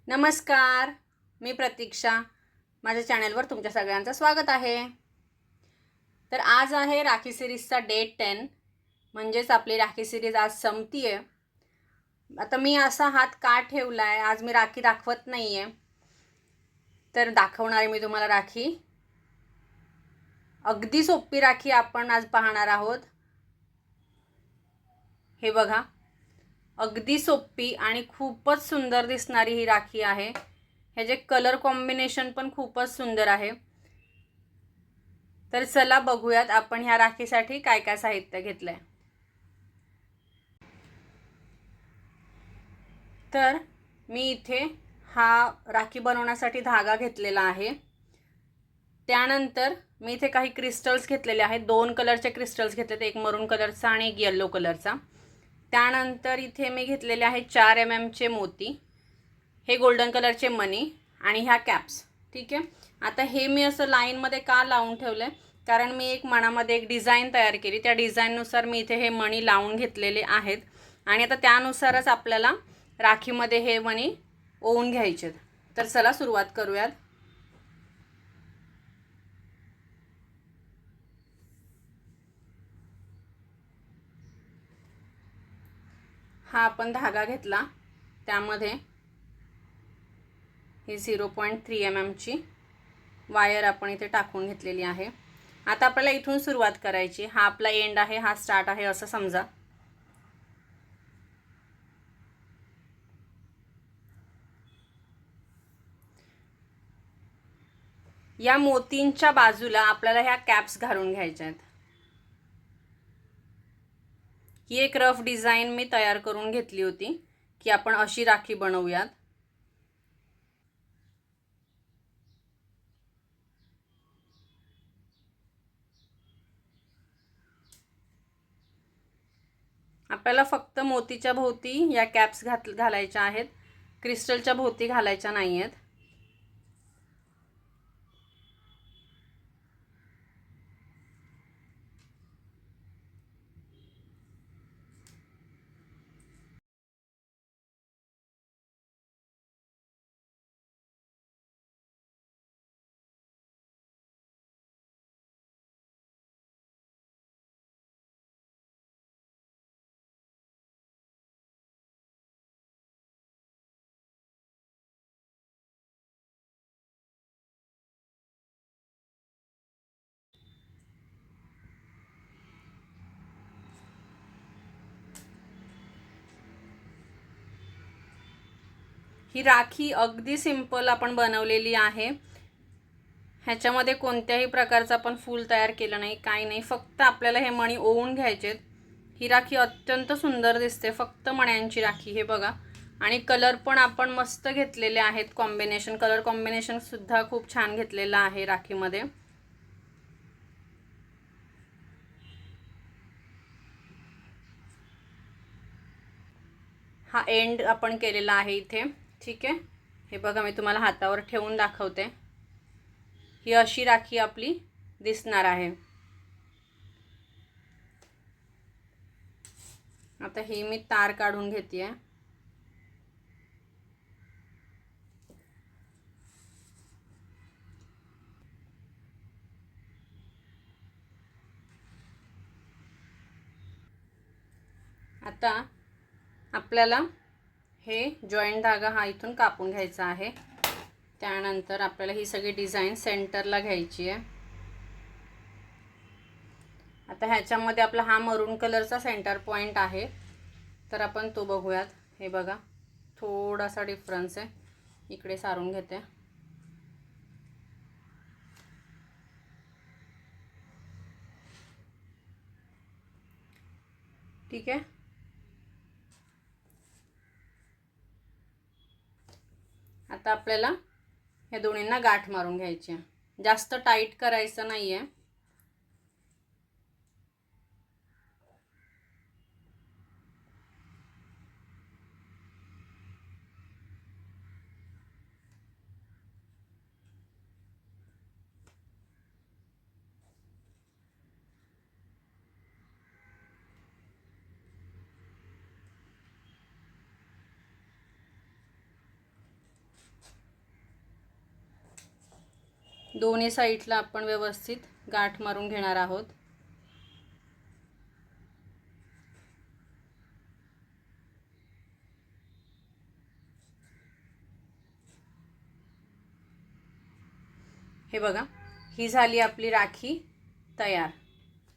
नमस्कार, मी प्रतीक्षा. माझ्या चॅनलवर तुमच्या सगळ्यांचं स्वागत आहे. तर आज आहे राखी सिरीजचा डे 10, म्हणजेच आपली राखी सिरीज आज संपती आहे. आता मी असा हात का ठेवला आहे, आज मी राखी दाखवत नाही आहे, तर दाखवणार आहे मी तुम्हाला राखी. अगदी सोपी राखी आपण आज पाहणार आहोत. हे बघा, अगदी सोपी आणि खूपच सुंदर दिसणारी ही राखी आहे. हे जे कलर कॉम्बिनेशन पण खूपच सुंदर आहे. तर चला बघूयात आपण ह्या राखीसाठी काय काय साहित्य घेतलंय. तर मी इथे हा राखी बनवण्यासाठी धागा घेतलेला आहे. त्यानंतर मी इथे काही क्रिस्टल्स घेतलेले आहेत. 2 कलरचे क्रिस्टल्स घेतलेत, एक मरून कलरचा आणि एक येलो कलरचा. त्यानंतर इथे मी घेतलेले आहे 4 mm चे मोती, हे गोल्डन कलरचे मनी आणि ह्या कॅप्स. ठीक आहे. आता हे मी असं लाईनमध्ये का लावून ठेवलं, कारण मी एक मनामध्ये एक डिझाईन तयार केली. त्या डिझाईननुसार मी इथे हे मणी लावून घेतलेले आहेत आणि आता त्यानुसारच आपल्याला राखीमध्ये हे मणी ओवून घ्यायचे. तर चला सुरुवात करूयात. हा आपण धागा घेतला, त्यामध्ये ही 0.3 mm ची वायर आपण इथे टाकून घेतलेली आहे. आता आपल्याला इथून सुरुवात करायची. हा आपला एंड आहे, हा स्टार्ट आहे असं समजा. या मोतींच्या बाजूला आपल्याला ह्या कॅप्स घालून घ्यायच्या आहेत. ही एक रफ डिझाईन मी तयार करून घेतली होती की आपण अशी राखी बनवूयात. आपल्याला फक्त मोतीच्या भोवती या कॅप्स घालायच्या आहेत, क्रिस्टलच्या भोवती घालायच्या नाही आहेत. ही राखी अगदी सिंपल आपण बनवलेली आहे. ह्याच्यामध्ये कोणत्याही प्रकारचं आपण फूल तयार केलं नाही, काही नाही. फक्त आपल्याला हे मणी ओवून घ्यायचे. ही राखी अत्यंत सुंदर दिसते, फक्त मण्यांची राखी. हे बघा, आणि कलर पण आपण मस्त घेतलेले आहेत. कॉम्बिनेशन, कलर कॉम्बिनेशन सुद्धा खूप छान घेतलेलं आहे राखीमध्ये. हा एंड आपण केलेला आहे इथे. ठीक आहे. हे बघा, मी तुम्हाला हातावर ठेवून दाखवते. ही अशी राखी आपली दिसणार आहे. आता ही मी तार काढून घेते. आता आपल्याला हे जॉईंट धागा हा इथून कापून घ्यायचा आहे. त्यानंतर आपल्याला ही सगळी डिझाईन सेंटरला घ्यायची आहे. आता ह्याच्यामध्ये आपला हा मरून कलरचा सेंटर पॉइंट आहे, तर आपण तो बघूयात. हे बघा, थोडासा डिफरन्स आहे. इकडे सारून घेते. ठीक आहे. आता आपल्याला या दोन्हींना गाठ मारून घ्यायची आहे. जास्त टाईट करायचं नाही आहे. दोन्ही साईडला आपण व्यवस्थित गाठ मारून घेणार आहोत. हे बघा, ही झाली आपली राखी तयार.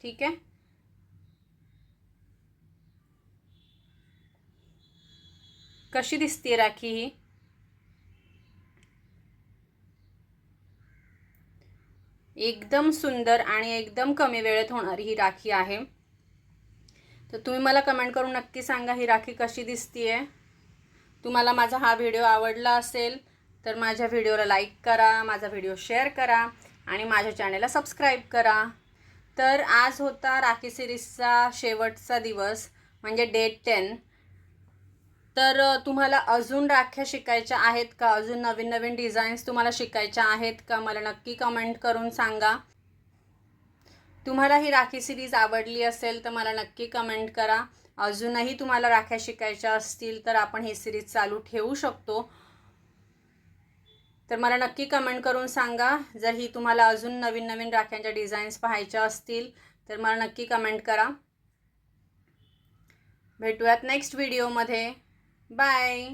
ठीक आहे. कशी दिसते राखी ही? एकदम सुंदर आणि एकदम कमी वेळेत होणारी ही राखी आहे. तर तुम्ही मला कमेंट करून नक्की सांगा ही राखी कशी दिसतीये. तुम्हाला माझा हा व्हिडिओ आवडला असेल तर माझ्या व्हिडिओला लाईक करा, माझा व्हिडिओ शेअर करा आणि माझ्या चॅनलला सबस्क्राईब करा. तर आज होता राखी सिरीजचा शेवटचा दिवस म्हणजे डेट 10. तर तुम्हाला अजून राख्या शिकायच्या आहेत का? अजून नवीन नवीन डिझाईन्स तुम्हाला शिकायच्या आहेत का? मला नक्की कमेंट करून सांगा. तुम्हाला ही राखी सिरीज आवडली असेल तर मला नक्की कमेंट करा. अजूनही तुम्हाला राख्या शिकायच्या असतील तर आपण ही सिरीज चालू ठेवू शकतो. तर मला नक्की कमेंट करून सांगा. जर ही तुम्हाला अजून नवीन नवीन राख्यांच्या डिझाईन्स पाहायच्या असतील तर मला नक्की कमेंट करा. भेटूयात नेक्स्ट व्हिडिओमध्ये. बाय.